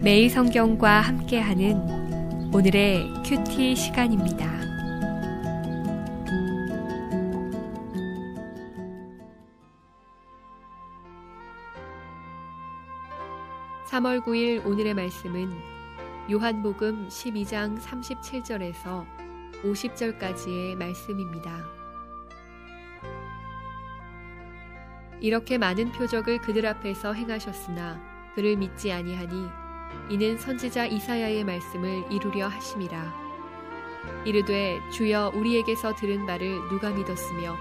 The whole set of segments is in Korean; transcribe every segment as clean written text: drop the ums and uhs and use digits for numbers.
매일 성경과 함께하는 오늘의 큐티 시간입니다. 3월 9일 오늘의 말씀은 요한복음 12장 37절에서 50절까지의 말씀입니다. 이렇게 많은 표적을 그들 앞에서 행하셨으나 그를 믿지 아니하니 이는 선지자 이사야의 말씀을 이루려 하심이라. 이르되 주여 우리에게서 들은 바를 누가 믿었으며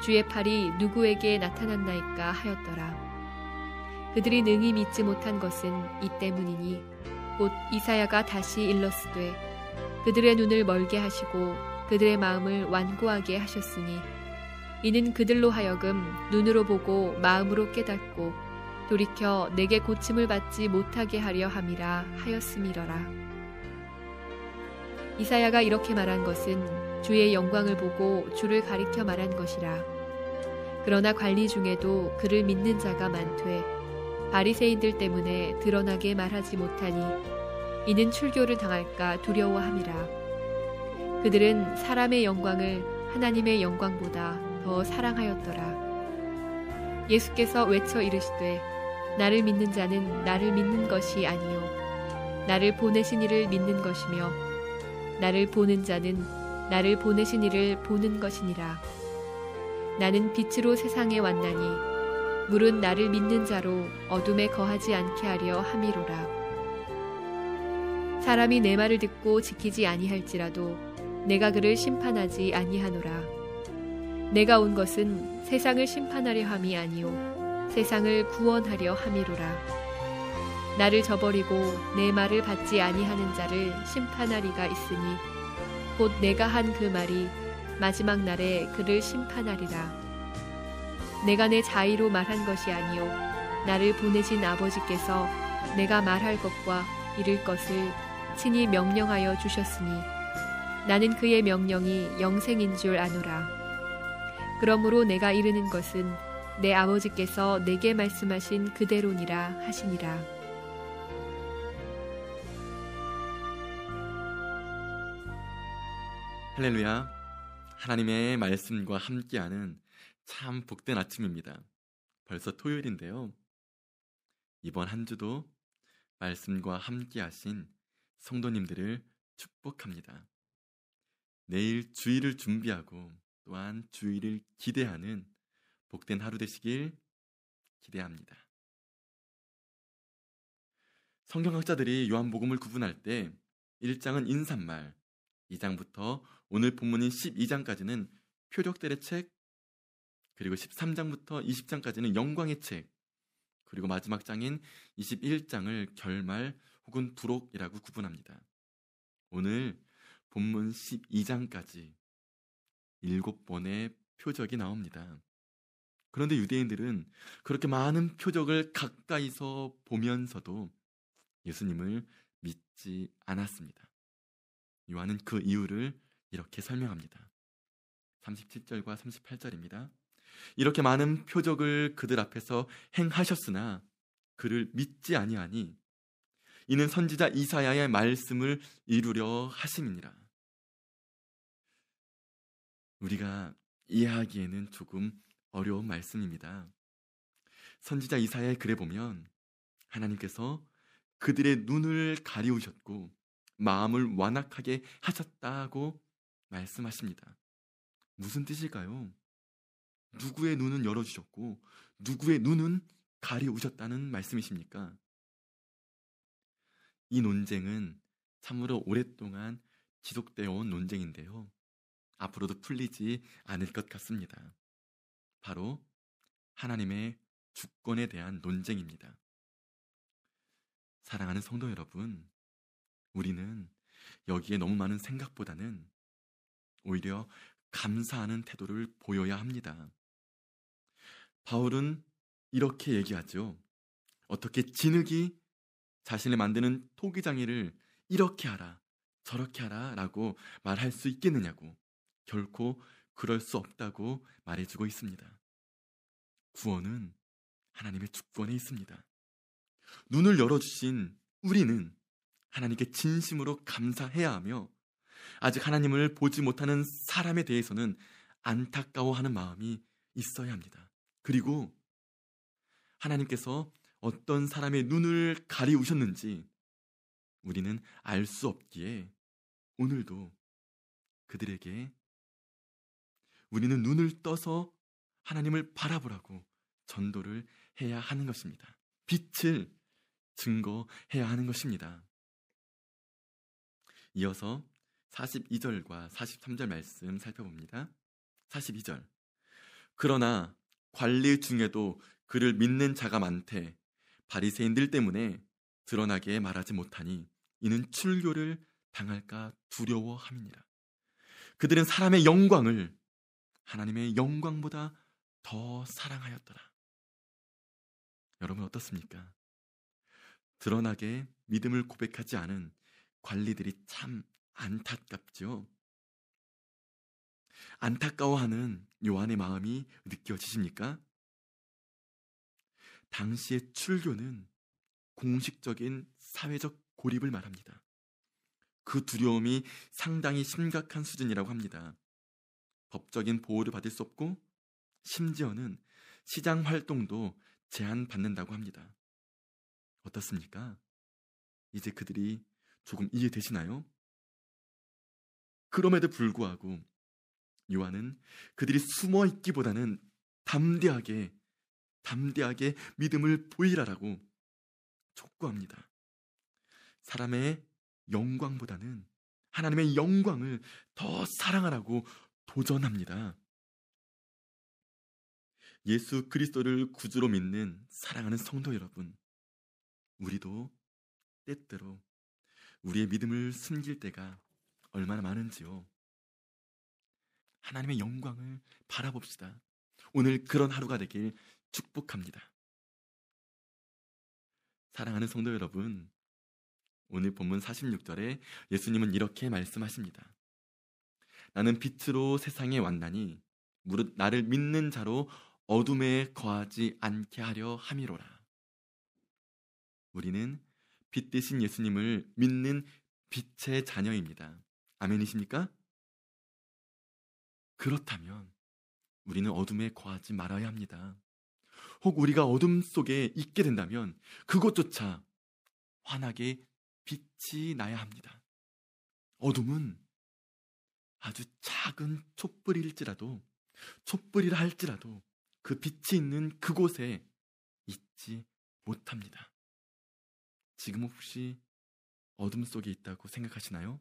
주의 팔이 누구에게 나타났나이까 하였더라. 그들이 능히 믿지 못한 것은 이 때문이니 곧 이사야가 다시 일렀으되 그들의 눈을 멀게 하시고 그들의 마음을 완고하게 하셨으니 이는 그들로 하여금 눈으로 보고 마음으로 깨닫고 돌이켜 내게 고침을 받지 못하게 하려 함이라 하였음이러라. 이사야가 이렇게 말한 것은 주의 영광을 보고 주를 가리켜 말한 것이라. 그러나 관리 중에도 그를 믿는 자가 많되 바리새인들 때문에 드러나게 말하지 못하니 이는 출교를 당할까 두려워함이라. 그들은 사람의 영광을 하나님의 영광보다 더 사랑하였더라. 예수께서 외쳐 이르시되 나를 믿는 자는 나를 믿는 것이 아니요 나를 보내신 이를 믿는 것이며 나를 보는 자는 나를 보내신 이를 보는 것이니라. 나는 빛으로 세상에 왔나니 물은 나를 믿는 자로 어둠에 거하지 않게 하려 함이로라. 사람이 내 말을 듣고 지키지 아니할지라도 내가 그를 심판하지 아니하노라. 내가 온 것은 세상을 심판하려 함이 아니요 세상을 구원하려 함이로라. 나를 저버리고 내 말을 받지 아니하는 자를 심판하리가 있으니 곧 내가 한 그 말이 마지막 날에 그를 심판하리라. 내가 내 자의로 말한 것이 아니요 나를 보내신 아버지께서 내가 말할 것과 이를 것을 친히 명령하여 주셨으니 나는 그의 명령이 영생인 줄 아노라. 그러므로 내가 이르는 것은 내 아버지께서 내게 말씀하신 그대로니라 하시니라. 할렐루야. 하나님의 말씀과 함께하는 참 복된 아침입니다. 벌써 토요일인데요. 이번 한 주도 말씀과 함께하신 성도님들을 축복합니다. 내일 주일을 준비하고 또한 주일을 기대하는 복된 하루 되시길 기대합니다. 성경학자들이 요한복음을 구분할 때 1장은 인사말, 2장부터 오늘 본문인 12장까지는 표적들의 책, 그리고 13장부터 20장까지는 영광의 책, 그리고 마지막 장인 21장을 결말 혹은 부록이라고 구분합니다. 오늘 본문 12장까지 7번의 표적이 나옵니다. 그런데 유대인들은 그렇게 많은 표적을 가까이서 보면서도 예수님을 믿지 않았습니다. 요한은 그 이유를 이렇게 설명합니다. 37절과 38절입니다. 이렇게 많은 표적을 그들 앞에서 행하셨으나 그를 믿지 아니하니 이는 선지자 이사야의 말씀을 이루려 하심이니라. 우리가 이해하기에는 조금 어려운 말씀입니다. 선지자 이사야의 글에 보면 하나님께서 그들의 눈을 가리우셨고 마음을 완악하게 하셨다고 말씀하십니다. 무슨 뜻일까요? 누구의 눈은 열어주셨고 누구의 눈은 가리우셨다는 말씀이십니까? 이 논쟁은 참으로 오랫동안 지속되어 온 논쟁인데요. 앞으로도 풀리지 않을 것 같습니다. 바로 하나님의 주권에 대한 논쟁입니다. 사랑하는 성도 여러분, 우리는 여기에 너무 많은 생각보다는 오히려 감사하는 태도를 보여야 합니다. 바울은 이렇게 얘기하죠. 어떻게 진흙이 자신을 만드는 토기장이를 이렇게 하라, 저렇게 하라 라고 말할 수 있겠느냐고, 결코 그럴 수 없다고 말해주고 있습니다. 구원은 하나님의 주권에 있습니다. 눈을 열어주신 우리는 하나님께 진심으로 감사해야 하며 아직 하나님을 보지 못하는 사람에 대해서는 안타까워하는 마음이 있어야 합니다. 그리고 하나님께서 어떤 사람의 눈을 가리우셨는지 우리는 알 수 없기에 오늘도 그들에게 우리는 눈을 떠서 하나님을 바라보라고 전도를 해야 하는 것입니다. 빛을 증거해야 하는 것입니다. 이어서 42절과 43절 말씀 살펴봅니다. 42절. 그러나 관리 중에도 그를 믿는 자가 많되 바리새인들 때문에 드러나게 말하지 못하니 이는 출교를 당할까 두려워함이니라. 그들은 사람의 영광을 하나님의 영광보다 더 사랑하였더라. 여러분 어떻습니까? 드러나게 믿음을 고백하지 않은 관리들이 참 안타깝죠. 안타까워하는 요한의 마음이 느껴지십니까? 당시의 출교는 공식적인 사회적 고립을 말합니다. 그 두려움이 상당히 심각한 수준이라고 합니다. 법적인 보호를 받을 수 없고 심지어는 시장 활동도 제한받는다고 합니다. 어떻습니까? 이제 그들이 조금 이해되시나요? 그럼에도 불구하고 요한은 그들이 숨어 있기보다는 담대하게 믿음을 보이라라고 촉구합니다. 사람의 영광보다는 하나님의 영광을 더 사랑하라고 도전합니다. 예수 그리스도를 구주로 믿는 사랑하는 성도 여러분, 우리도 때때로 우리의 믿음을 숨길 때가 얼마나 많은지요. 하나님의 영광을 바라봅시다. 오늘 그런 하루가 되길 축복합니다. 사랑하는 성도 여러분, 오늘 본문 46절에 예수님은 이렇게 말씀하십니다. 나는 빛으로 세상에 왔나니 무릇 나를 믿는 자로 어둠에 거하지 않게 하려 함이로라. 우리는 빛 대신 예수님을 믿는 빛의 자녀입니다. 아멘이십니까? 그렇다면 우리는 어둠에 거하지 말아야 합니다. 혹 우리가 어둠 속에 있게 된다면 그것조차 환하게 빛이 나야 합니다. 어둠은 아주 작은 촛불이라 할지라도 그 빛이 있는 그곳에 있지 못합니다. 지금 혹시 어둠 속에 있다고 생각하시나요?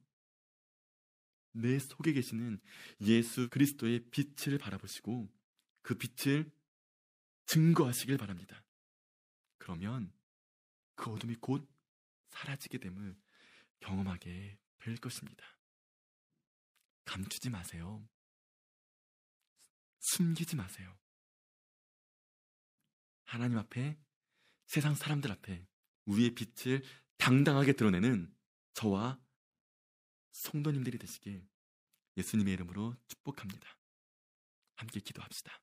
내 속에 계시는 예수 그리스도의 빛을 바라보시고 그 빛을 증거하시길 바랍니다. 그러면 그 어둠이 곧 사라지게 됨을 경험하게 될 것입니다. 감추지 마세요. 숨기지 마세요. 하나님 앞에, 세상 사람들 앞에 우리의 빛을 당당하게 드러내는 저와 성도님들이 되시길 예수님의 이름으로 축복합니다. 함께 기도합시다.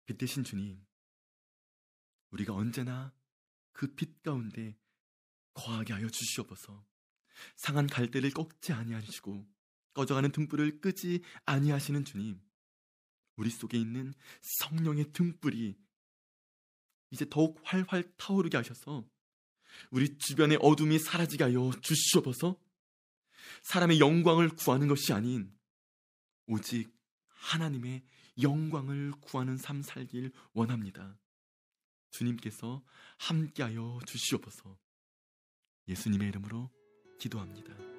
빛 대신 주님, 우리가 언제나 그 빛 가운데 거하게 하여 주시옵소서. 상한 갈대를 꺾지 아니하시고 꺼져가는 등불을 끄지 아니하시는 주님, 우리 속에 있는 성령의 등불이 이제 더욱 활활 타오르게 하셔서 우리 주변의 어둠이 사라지게 하여 주시옵소서. 사람의 영광을 구하는 것이 아닌 오직 하나님의 영광을 구하는 삶 살길 원합니다. 주님께서 함께하여 주시옵소서. 예수님의 이름으로 기도합니다.